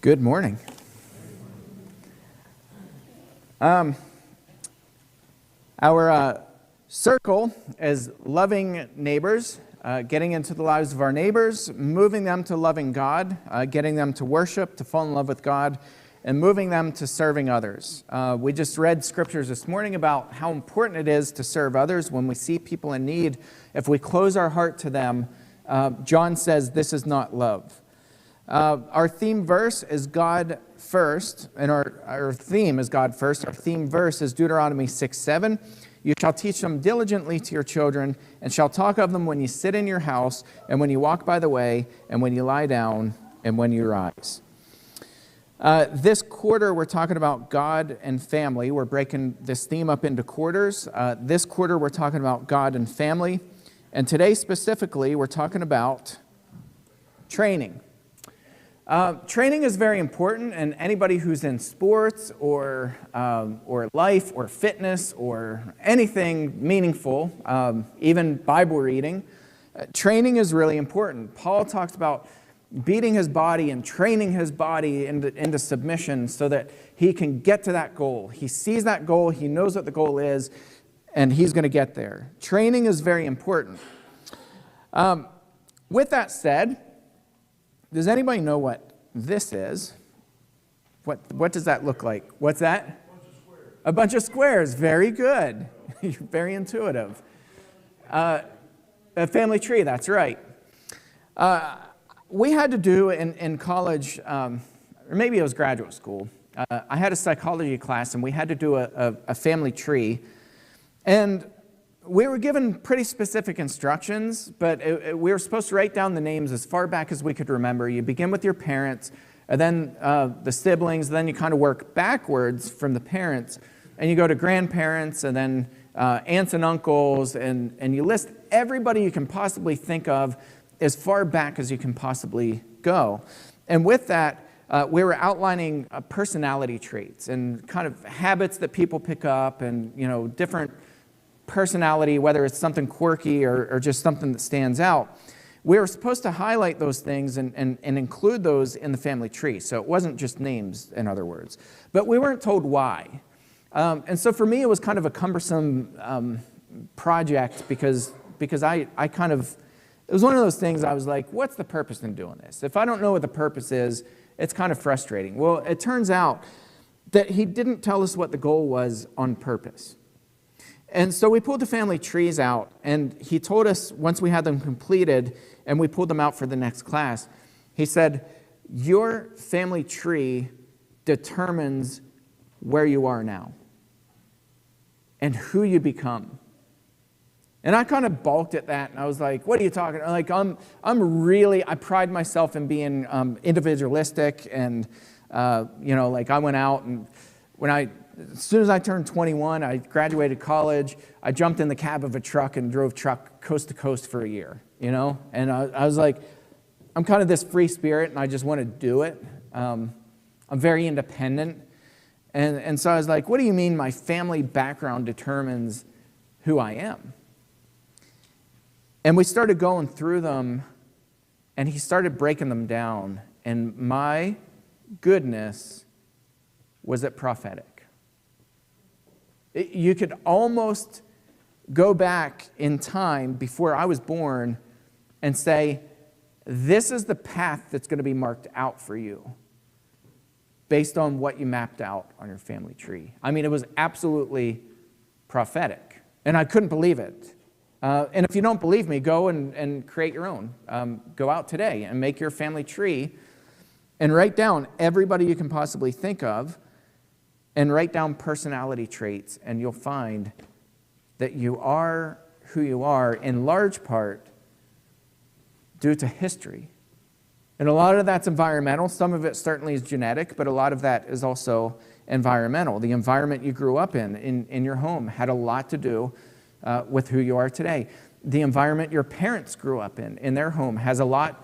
Good morning. Our circle is loving neighbors, getting into the lives of our neighbors, moving them to loving God, getting them to worship, to fall in love with God, and moving them to serving others. We just read scriptures this morning about how important it is to serve others when we see people in need. If we close our heart to them, John says this is not love. Our theme verse is God first, and our theme is God first. Our theme verse is Deuteronomy 6:7. You shall teach them diligently to your children, and shall talk of them when you sit in your house, and when you walk by the way, and when you lie down, and when you rise. This quarter, we're talking about God and family. We're breaking this theme up into quarters. This quarter, we're talking about God and family. And today, specifically, we're talking about training. Training is very important, and anybody who's in sports or life or fitness or anything meaningful, even Bible reading, training is really important. Paul talks about beating his body and training his body into submission so that he can get to that goal. He sees that goal, he knows what the goal is, and he's going to get there. Training is very important. With that said, does anybody know what this is? What does that look like? What's that? A bunch of squares. Very good. You're very intuitive. A family tree, that's right. We had to do in college, or maybe it was graduate school, I had a psychology class and we had to do a family tree. And we were given pretty specific instructions, but we were supposed to write down the names as far back as we could remember. You begin with your parents, and then the siblings, then you kind of work backwards from the parents, and you go to grandparents, and then aunts and uncles, and you list everybody you can possibly think of as far back as you can possibly go. And with that, we were outlining personality traits and kind of habits that people pick up and, different personality, whether it's something quirky or just something that stands out. We were supposed to highlight those things and include those in the family tree. So it wasn't just names, in other words. But we weren't told why. And so for me, it was kind of a cumbersome project because I kind of, it was one of those things I was like, what's the purpose in doing this? If I don't know what the purpose is, it's kind of frustrating. Well, it turns out that he didn't tell us what the goal was on purpose. And so we pulled the family trees out, and he told us once we had them completed and we pulled them out for the next class, he said, your family tree determines where you are now and who you become. And I kind of balked at that, and I was like, what are you talking about? Like, I pride myself in being individualistic, and, I went out, and as soon as I turned 21, I graduated college, I jumped in the cab of a truck and drove truck coast to coast for a year, And I was like, I'm kind of this free spirit, and I just want to do it. I'm very independent. And so I was like, what do you mean my family background determines who I am? And we started going through them, and he started breaking them down. And my goodness, was it prophetic. You could almost go back in time before I was born and say, this is the path that's going to be marked out for you based on what you mapped out on your family tree. I mean, it was absolutely prophetic, and I couldn't believe it. And if you don't believe me, go and create your own. Go out today and make your family tree and write down everybody you can possibly think of and write down personality traits, and you'll find that you are who you are in large part due to history. And a lot of that's environmental. Some of it certainly is genetic, but a lot of that is also environmental. The environment you grew up in your home had a lot to do with who you are today. The environment your parents grew up in their home, has a lot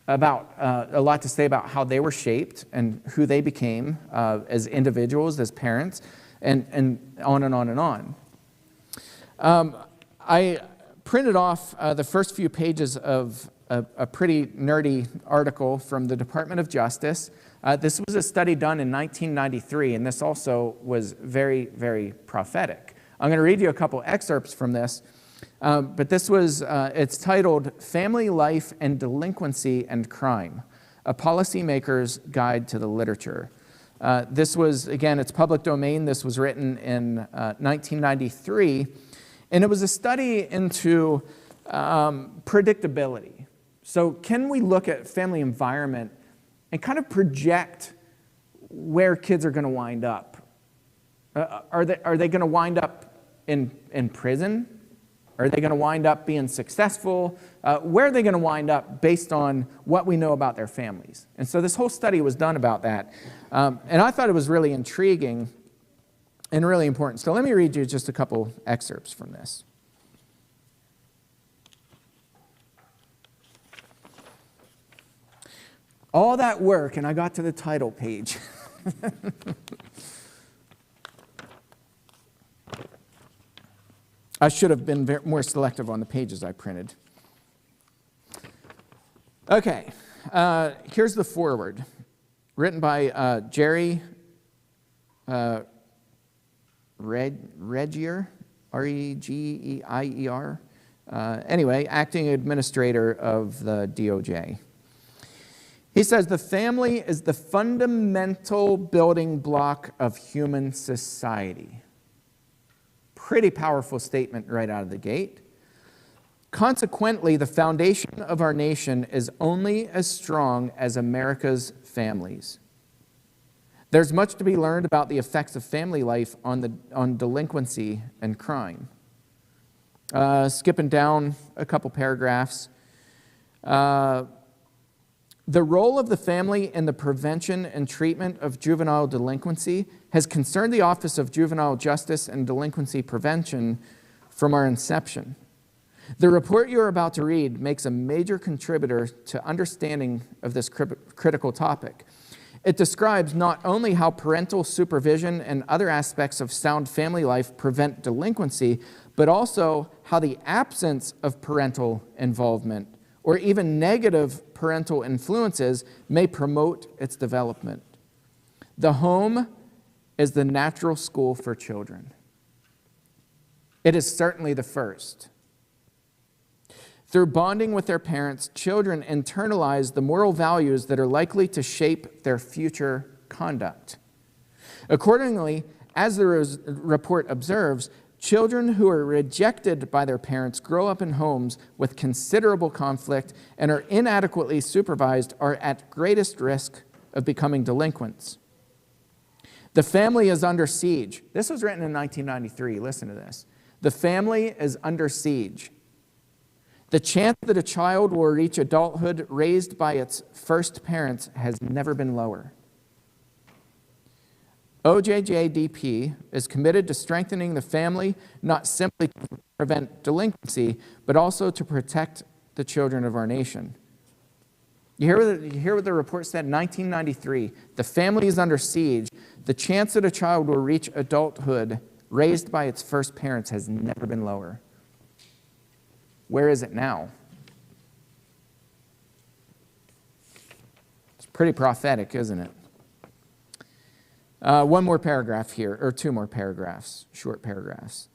to say about how they were shaped and who they became as individuals, as parents, and on and on and on. I printed off the first few pages of a pretty nerdy article from the Department of Justice This was a study done in 1993, and this also was very, very prophetic. I'm going to read you a couple excerpts from this, but this was, it's titled Family Life and Delinquency and Crime, A Policymaker's Guide to the Literature. This was, again, it's public domain. This was written in 1993, and it was a study into predictability. So can we look at family environment and kind of project where kids are going to wind up? Are they going to wind up in prison? Are they going to wind up being successful? Where are they going to wind up based on what we know about their families? And so this whole study was done about that. And I thought it was really intriguing and really important. So let me read you just a couple excerpts from this. All that work, and I got to the title page. I should have been more selective on the pages I printed. Okay, here's the foreword, written by Jerry Regier, Regeier. Anyway, acting administrator of the DOJ. He says, the family is the fundamental building block of human society. Pretty powerful statement right out of the gate. Consequently, the foundation of our nation is only as strong as America's families. There's much to be learned about the effects of family life on delinquency and crime. Skipping down a couple paragraphs. The role of the family in the prevention and treatment of juvenile delinquency has concerned the Office of Juvenile Justice and Delinquency Prevention from our inception. The report you are about to read makes a major contributor to understanding of this critical topic. It describes not only how parental supervision and other aspects of sound family life prevent delinquency, but also how the absence of parental involvement or even negative parental influences may promote its development. The home is the natural school for children. It is certainly the first. Through bonding with their parents, children internalize the moral values that are likely to shape their future conduct. Accordingly, as the report observes, children who are rejected by their parents grow up in homes with considerable conflict and are inadequately supervised are at greatest risk of becoming delinquents. The family is under siege. This was written in 1993. Listen to this. The family is under siege. The chance that a child will reach adulthood raised by its first parents has never been lower. OJJDP is committed to strengthening the family, not simply to prevent delinquency, but also to protect the children of our nation. You hear what the report said? 1993, the family is under siege. The chance that a child will reach adulthood raised by its first parents has never been lower. Where is it now? It's pretty prophetic, isn't it? One more paragraph here, or two more paragraphs, short paragraphs.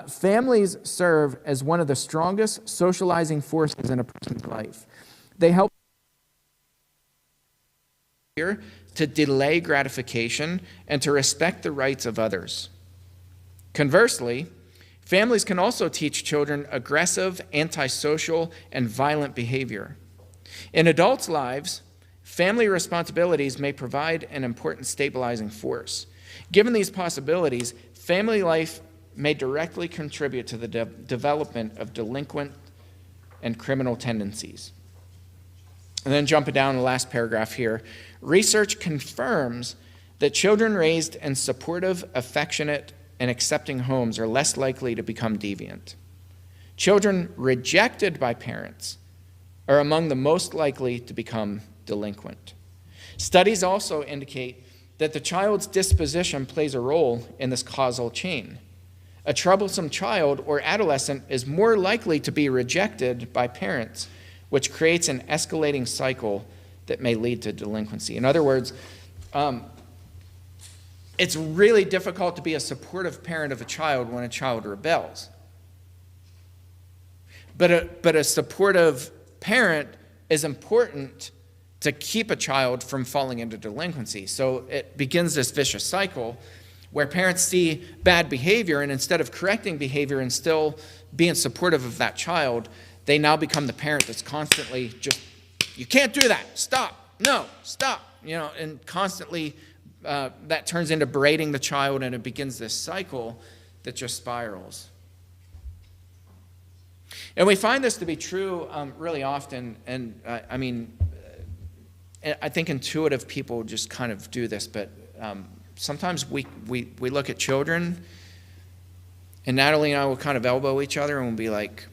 Families serve as one of the strongest socializing forces in a person's life. They help to delay gratification and to respect the rights of others. Conversely, families can also teach children aggressive, antisocial, and violent behavior. In adults' lives, family responsibilities may provide an important stabilizing force. Given these possibilities, family life may directly contribute to the development of delinquent and criminal tendencies. And then jumping down to the last paragraph here, research confirms that children raised in supportive, affectionate, and accepting homes are less likely to become deviant. Children rejected by parents are among the most likely to become delinquent. Studies also indicate that the child's disposition plays a role in this causal chain. A troublesome child or adolescent is more likely to be rejected by parents, which creates an escalating cycle that may lead to delinquency. In other words, it's really difficult to be a supportive parent of a child when a child rebels. But a supportive parent is important to keep a child from falling into delinquency. So it begins this vicious cycle where parents see bad behavior, and instead of correcting behavior and still being supportive of that child, they now become the parent that's constantly just, you can't do that, stop, no, stop, and constantly that turns into berating the child, and it begins this cycle that just spirals. And we find this to be true really often, and I think intuitive people just kind of do this, but sometimes we look at children, and Natalie and I will kind of elbow each other and we'll be like,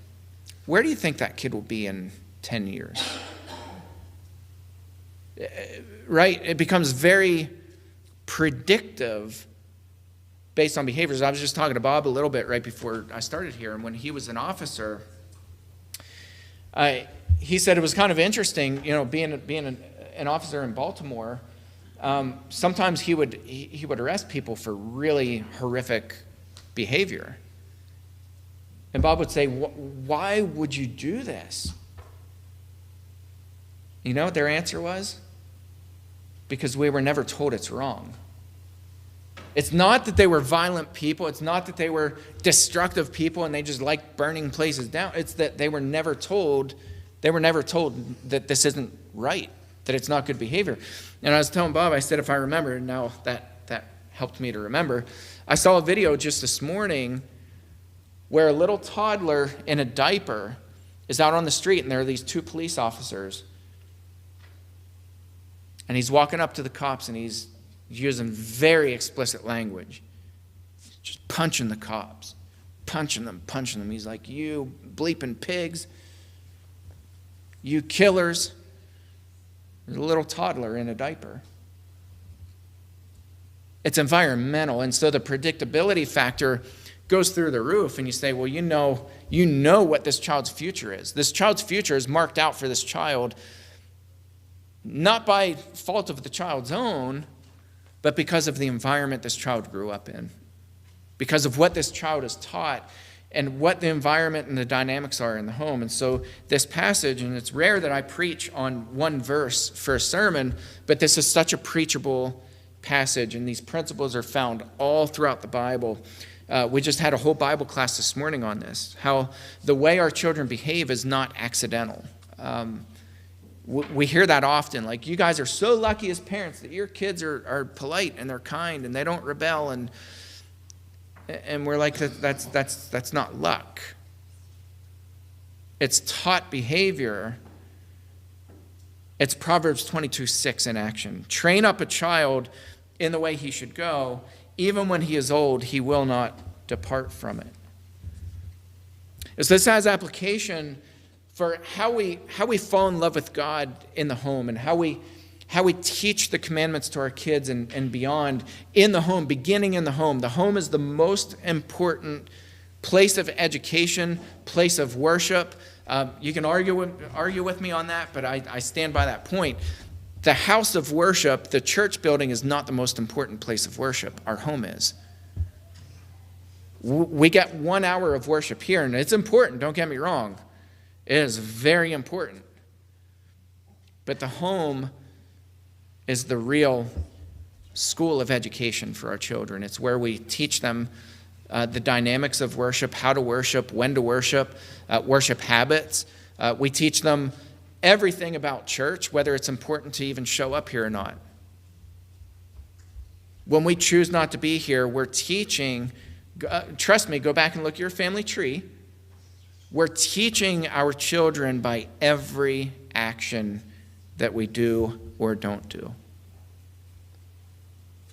where do you think that kid will be in 10 years? Right? It becomes very predictive based on behaviors. I was just talking to Bob a little bit right before I started here, and when he was an officer, he said it was kind of interesting, being an officer in Baltimore. Sometimes he would arrest people for really horrific behavior. And Bob would say, why would you do this? You know what their answer was? Because we were never told it's wrong. It's not that they were violent people. It's not that they were destructive people and they just like burning places down. It's that they were never told that this isn't right, that it's not good behavior. And I was telling Bob, I said, if I remember, now that helped me to remember, I saw a video just this morning where a little toddler in a diaper is out on the street, and there are these two police officers. And he's walking up to the cops, and he's using very explicit language, just punching the cops, punching them. He's like, you bleeping pigs, you killers. There's a little toddler in a diaper. It's environmental, and so the predictability factor goes through the roof, and you say, well, you know what this child's future is. This child's future is marked out for this child, not by fault of the child's own, but because of the environment this child grew up in, because of what this child is taught and what the environment and the dynamics are in the home. And so this passage, and it's rare that I preach on one verse for a sermon, but this is such a preachable passage, and these principles are found all throughout the Bible. We just had a whole Bible class this morning on this, how the way our children behave is not accidental. We hear that often, like, you guys are so lucky as parents that your kids are polite and they're kind and they don't rebel, and we're like, that's not luck. It's taught behavior. It's Proverbs 22:6 in action. Train up a child in the way he should go. Even when he is old, he will not depart from it. So this has application for how we fall in love with God in the home, and how we teach the commandments to our kids and beyond in the home, beginning in the home. The home is the most important place of education, place of worship. You can argue with me on that, but I stand by that point. The house of worship, the church building, is not the most important place of worship. Our home is. We get 1 hour of worship here, and it's important, don't get me wrong. It is very important. But the home is the real school of education for our children. It's where we teach them the dynamics of worship, how to worship, when to worship, worship habits. We teach them everything about church, whether it's important to even show up here or not. When we choose not to be here, we're teaching, trust me, go back and look at your family tree. We're teaching our children by every action that we do or don't do.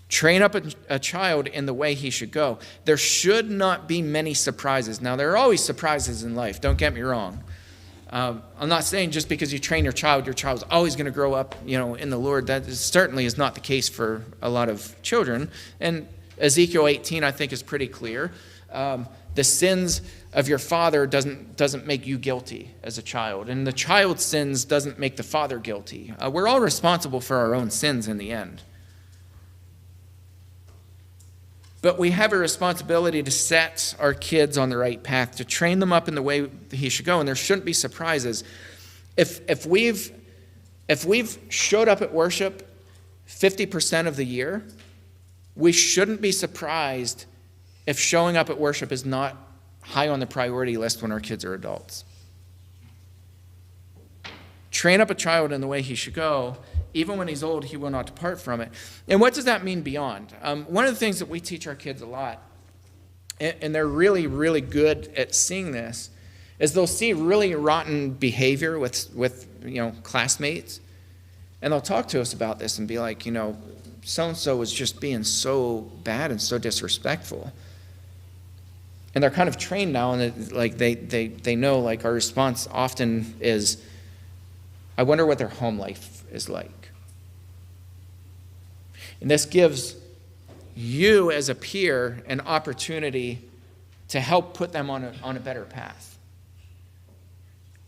Train up a child in the way he should go. There should not be many surprises. Now, there are always surprises in life, don't get me wrong. I'm not saying just because you train your child's always going to grow up, in the Lord. That certainly is not the case for a lot of children. And Ezekiel 18, I think, is pretty clear. The sins of your father doesn't make you guilty as a child, and the child's sins doesn't make the father guilty. We're all responsible for our own sins in the end. But we have a responsibility to set our kids on the right path, to train them up in the way he should go, and there shouldn't be surprises. If we've showed up at worship 50% of the year, we shouldn't be surprised if showing up at worship is not high on the priority list when our kids are adults. Train up a child in the way he should go. Even when he's old, he will not depart from it. And what does that mean beyond? One of the things that we teach our kids a lot, and they're really, really good at seeing this, is they'll see really rotten behavior with classmates, and they'll talk to us about this and be like, so-and-so was just being so bad and so disrespectful. And they're kind of trained now, and they know, like, our response often is, I wonder what their home life is like. And this gives you as a peer an opportunity to help put them on a better path.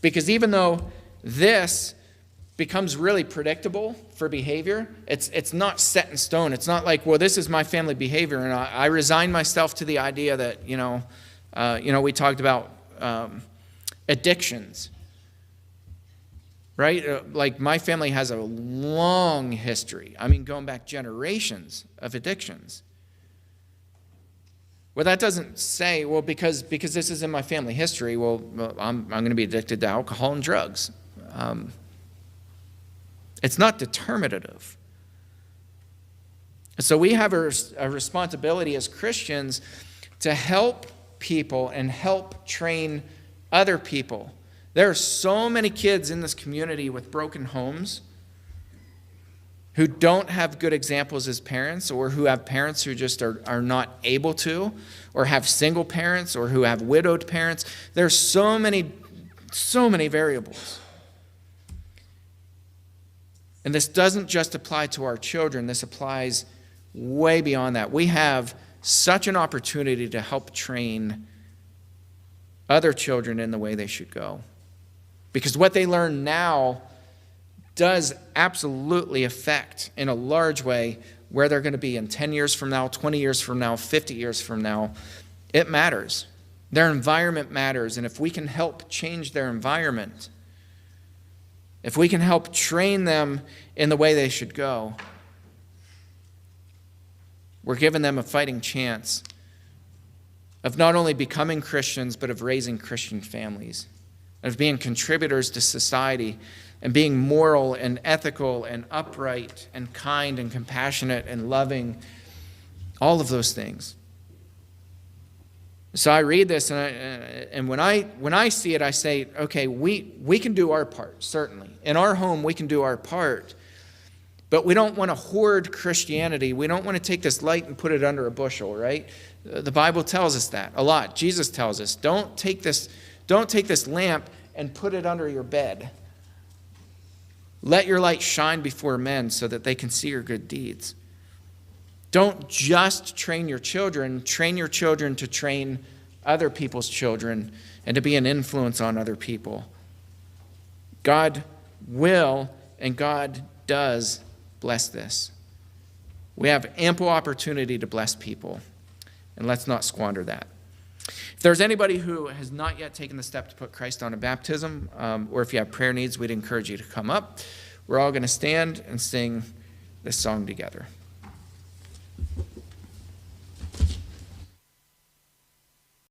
Because even though this becomes really predictable for behavior, it's not set in stone. It's not like, well, this is my family behavior, and I resign myself to the idea that, we talked about addictions, right? Like, my family has a long history, going back generations of addictions. Well, that doesn't say, well, because this is in my family history, well, I'm going to be addicted to alcohol and drugs. It's not determinative. So we have a responsibility as Christians to help people and help train other people. There are so many kids in this community with broken homes who don't have good examples as parents, or who have parents who just are not able to, or have single parents, or who have widowed parents. There's so many variables. And this doesn't just apply to our children. This applies way beyond that. We have such an opportunity to help train other children in the way they should go. Because what they learn now does absolutely affect, in a large way, where they're going to be in 10 years from now, 20 years from now, 50 years from now. It matters. Their environment matters. And if we can help change their environment, if we can help train them in the way they should go, we're giving them a fighting chance of not only becoming Christians, but of raising Christian families, of being contributors to society, and being moral and ethical and upright and kind and compassionate and loving, all of those things. So I read this, and when I see it, I say, okay, we can do our part, certainly. In our home, we can do our part. But we don't want to hoard Christianity. We don't want to take this light and put it under a bushel, right? The Bible tells us that a lot. Jesus tells us, don't take this lamp and put it under your bed. Let your light shine before men so that they can see your good deeds. Don't just train your children to train other people's children and to be an influence on other people. God will and God does bless this. We have ample opportunity to bless people, and let's not squander that. If there's anybody who has not yet taken the step to put Christ on a baptism, or if you have prayer needs, we'd encourage you to come up. We're all going to stand and sing this song together.